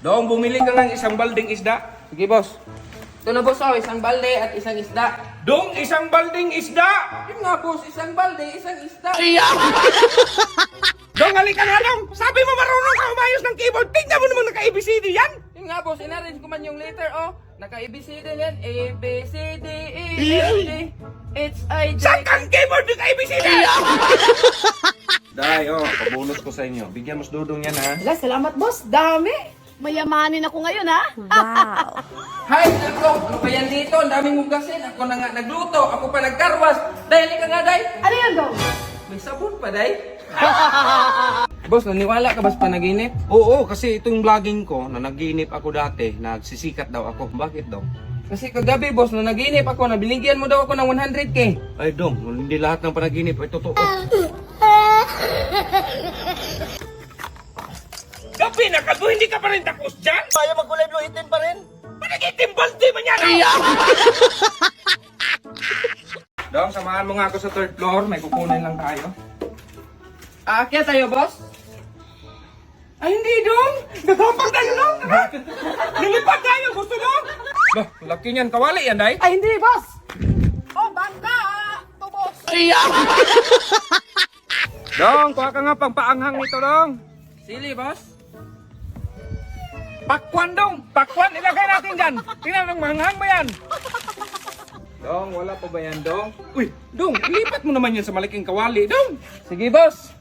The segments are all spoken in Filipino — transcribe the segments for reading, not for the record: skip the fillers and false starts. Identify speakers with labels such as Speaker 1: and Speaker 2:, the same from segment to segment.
Speaker 1: Dong, bumili ka ng isang balding isda.
Speaker 2: Sige, boss. Ito na, boss, isang balde at isang isda.
Speaker 1: Dong, isang balding isda!
Speaker 2: Yun nga, boss, isang balde, isang isda.
Speaker 1: Dong, halika nga dong! Sabi mo marunong ka umayos ng keyboard. Tingnan mo naman naka-ABCD yan!
Speaker 2: Yun nga, boss, inarrange ko man yung letter, Naka-ABCD yan. A, B, C, D, E, F, G, H, I, J,
Speaker 1: Saan kang keyboard naka-ABCD? Day, pabunot ko sa inyo. Bigyan mo sa dudong yan, ha?
Speaker 3: Wala, salamat boss. Dami. Mayamanin ako ngayon ha.
Speaker 4: Wow.
Speaker 2: Hi, Dagong! Ano ba yan dito? Ang daming hugasin. Ako na nga nagluto. Ako pa nagkarwas. Day, halika nga, Day.
Speaker 3: Ano yan Dong?
Speaker 2: May sabon pa, Day. Boss, naniwala ka ba sa panaginip?
Speaker 1: Oo, kasi itong vlogging ko, na naginip ako dati, nagsisikat daw ako. Bakit daw?
Speaker 2: Kasi kagabi, boss, na naginip ako, na binigyan mo daw ako ng 100K.
Speaker 1: Ay, Dong, hindi lahat ng panaginip ay totoo. Gabi na kalbo, hindi ka pa rin tapos dyan?
Speaker 5: Kaya magkulay blue itin pa rin.
Speaker 1: Panagitim balde man yan! Dong, samahan mo nga ako sa third floor. May kukunin lang tayo.
Speaker 2: Aakyat tayo, boss?
Speaker 1: Ay, hindi, Dong! Gagapag tayo, Dong! Lilipad tayo! Gusto mo? Bah, laki niyan. Kawali yan, Day.
Speaker 3: Ay hindi boss. Oh, bangka. To boss.
Speaker 1: Dong, kuha ka nga pang paanghang nito, Dong.
Speaker 2: Sili, boss?
Speaker 1: Pakwan, Dong! Pakwan! Ilagay natin dyan! Tingnan ng manghang ba yan? Dong, wala pa ba yan, Dong? Uy, Dong, ilipat mo naman yan sa malaking kawali, Dong!
Speaker 2: Sige, boss.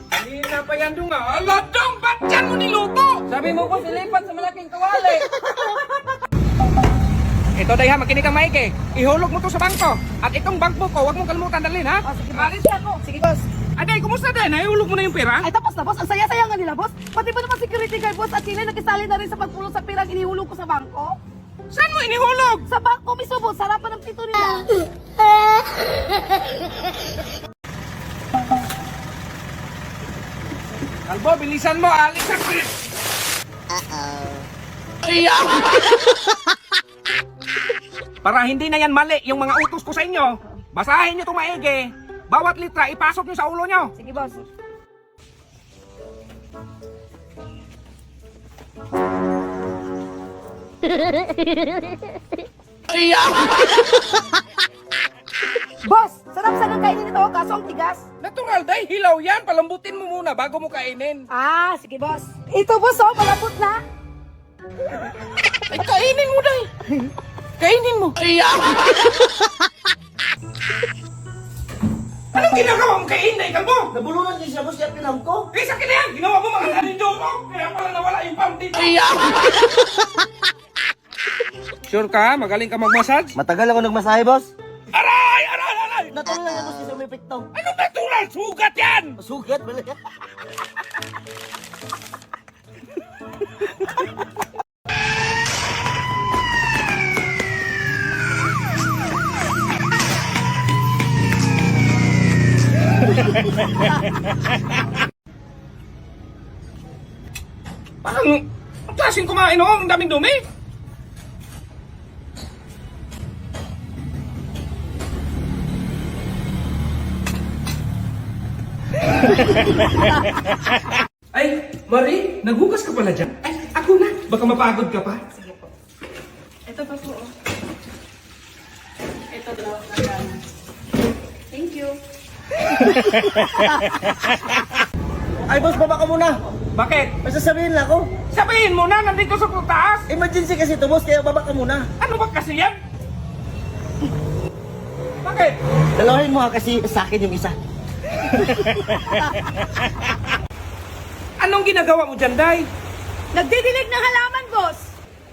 Speaker 1: Kanina pa yan, Dong, ah! Ala, Dong! Ba't yan mo niluto?
Speaker 2: Sabi mo, boss, ilipat sa malaking kawali.
Speaker 1: Ito, Day, ha, makinig kang maigi. Ihulog mo to sa bangko. At itong bangko ko, huwag mong kalimutan dalhin, ha?
Speaker 3: Oh, sige, alis ako. Sige boss.
Speaker 1: Ay, Day, kumusta, Day? Nahihulog mo na yung pera?
Speaker 3: Ay tapos na boss. Ang saya-saya nga nila boss. Pati ba naman security guard boss at sila nakisali na rin sa pagpulong sa pirang inihulog ko sa bangko?
Speaker 1: Saan mo inihulog?
Speaker 3: Sa bangko mismo boss. Sarapan ng tito nila.
Speaker 1: Kalbo, bilisan mo, alis ang Para hindi na yan mali yung mga utos ko sa inyo, basahin nyo itong maigi. Bawat litra, ipasok nyo sa ulo nyo.
Speaker 3: Sige boss. Boss, sarap sa kainin nito kaso ang tigas.
Speaker 1: Natural, Day. Hilaw yan. Palambutin mo muna bago mo kainin.
Speaker 3: Ah, sige boss. Ito boss malambot na.
Speaker 1: Ay, kainin mo, Day. Kainin mo. Anong ginagawa mo kainin, Day? Kalbo?
Speaker 5: Nabulunan din siya boss kaya pinam ko.
Speaker 1: Eh, sa yan. Ginawa mo mga nanindo mo. Kaya pala nawala yung pump dito. Sure ka? Magaling ka mag-massage?
Speaker 5: Matagal ako nagmasahe boss.
Speaker 1: Aray! Aray! Aray!
Speaker 5: Natuloy lang yan boss kasi may piktaw.
Speaker 1: Anong natural? Sugat yan!
Speaker 5: Sugat bala.
Speaker 1: Parang, ang klaseng kumain ho, ang daming dumi. Ay, Marie, naghugas ka pala dyan. Ay, ako na. Baka mapagod ka pa.
Speaker 3: Ito pa po. Ito daw. Thank you.
Speaker 5: Ay boss, baba ka muna.
Speaker 1: Bakit?
Speaker 5: May sasabihin lang ako.
Speaker 1: Sabihin mo na, nandito sa taas.
Speaker 5: Emergency kasi ito boss, kaya baba ka muna.
Speaker 1: Ano ba kasi yan? Bakit?
Speaker 5: Dalawahin mo ha kasi sa akin yung isa.
Speaker 1: Anong ginagawa mo dyan, Day?
Speaker 3: Nagdidilig ng halaman, boss.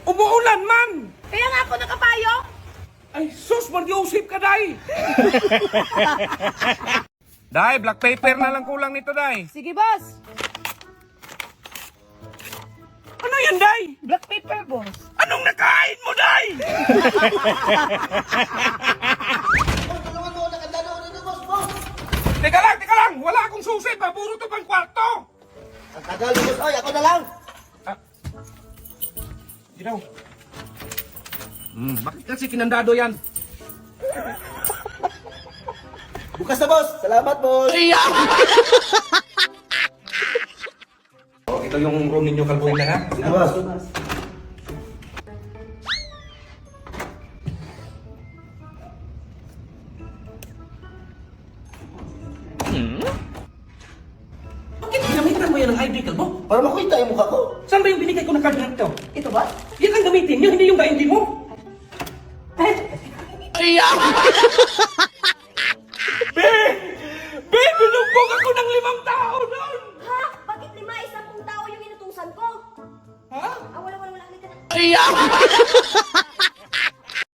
Speaker 1: Umuulan man!
Speaker 3: Kaya nga ako nakapayo.
Speaker 1: Ay, sus, Mariusip ka, Day! Day, black paper na lang kulang nito, Day.
Speaker 3: Sige, boss.
Speaker 1: Ano yan, Day?
Speaker 3: Black paper, boss.
Speaker 1: Anong nakain mo, Day?
Speaker 5: Tulungan mo, nakadalaw dito boss, boss.
Speaker 1: Teka lang! Wala akong susi, puro to pang kwarto!
Speaker 5: Ang tagal boss, ay ako na lang.
Speaker 1: Ginaw. Bakit kasi kinandado yan?
Speaker 5: Bukas na boss, salamat boss.
Speaker 1: ito yung room ninyo, kalbuhin na ha.
Speaker 5: Sige, boss.
Speaker 4: Bakit ginamitan mo yan ng ID card mo?
Speaker 5: Para makita yung mukha ko.
Speaker 4: Saan ba yung binigay ko ng card na ito?
Speaker 3: Ito ba?
Speaker 4: Yan ang gamitin nyo, hindi yung ID mo.
Speaker 1: Be, binugbog ako ng 5 tao doon!
Speaker 6: Ha? Bakit 5? 10 tao yung inutusan ko?
Speaker 1: Ha?
Speaker 6: Ah, wala. Halika na.